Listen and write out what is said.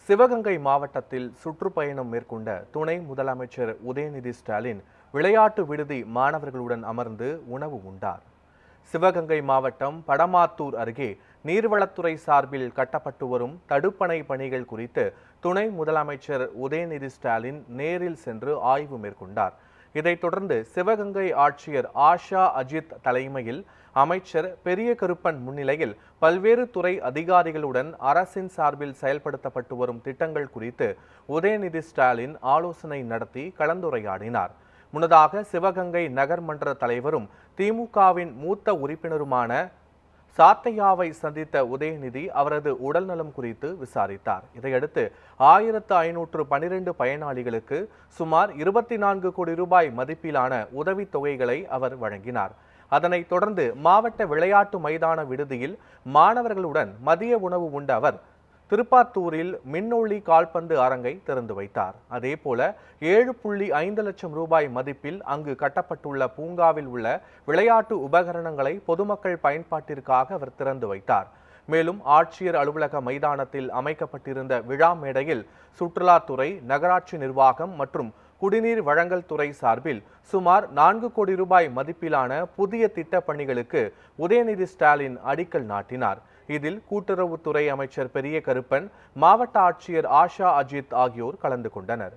சிவகங்கை மாவட்டத்தில் சுற்றுப்பயணம் மேற்கொண்ட துணை முதலமைச்சர் உதயநிதி ஸ்டாலின் விளையாட்டு விடுதி மாணவர்களுடன் அமர்ந்து உணவு உண்டார். சிவகங்கை மாவட்டம் படமாத்தூர் அருகே நீர்வளத்துறை சார்பில் கட்டப்பட்டு வரும் தடுப்பணை பணிகள் குறித்து துணை முதலமைச்சர் உதயநிதி ஸ்டாலின் நேரில் சென்று ஆய்வு மேற்கொண்டார். இதைத் தொடர்ந்து சிவகங்கை ஆட்சியர் ஆஷா அஜித் தலைமையில் அமைச்சர் பெரிய கருப்பன் முன்னிலையில் பல்வேறு துறை அதிகாரிகளுடன் அரசின் சார்பில் செயல்படுத்தப்பட்டு வரும் திட்டங்கள் குறித்து உதயநிதி ஸ்டாலின் ஆலோசனை நடத்தி கலந்துரையாடினார். முன்னதாக சிவகங்கை நகர்மன்ற தலைவரும் திமுகவின் மூத்த உறுப்பினருமான சாத்தையாவை சந்தித்த உதயநிதி அவரது உடல்நலம் குறித்து விசாரித்தார். இதையடுத்து 1512 பயனாளிகளுக்கு சுமார் 24 கோடி ரூபாய் மதிப்பிலான உதவித் தொகைகளை அவர் வழங்கினார். அதனைத் தொடர்ந்து மாவட்ட விளையாட்டு மைதான விடுதியில் மாணவர்களுடன் மதிய உணவு உண்ட அவர் திருப்பாத்தூரில் மின்னொளி கால்பந்து அரங்கை திறந்து வைத்தார். அதேபோல 7.5 லட்சம் ரூபாய் மதிப்பில் அங்கு கட்டப்பட்டுள்ள பூங்காவில் உள்ள விளையாட்டு உபகரணங்களை பொதுமக்கள் பயன்பாட்டிற்காக அவர் திறந்து வைத்தார். மேலும் ஆட்சியர் அலுவலக மைதானத்தில் அமைக்கப்பட்டிருந்த விழா மேடையில் சுற்றுலாத்துறை, நகராட்சி நிர்வாகம் மற்றும் குடிநீர் வழங்கல் துறை சார்பில் சுமார் 4 கோடி ரூபாய் மதிப்பிலான புதிய திட்டப் பணிகளுக்கு உதயநிதி ஸ்டாலின் அடிக்கல் நாட்டினார். இதில் கூட்டுறவுத்துறை அமைச்சர் பெரிய கருப்பன், மாவட்ட ஆட்சியர் ஆஷா அஜித் ஆகியோர் கலந்து கொண்டனர்.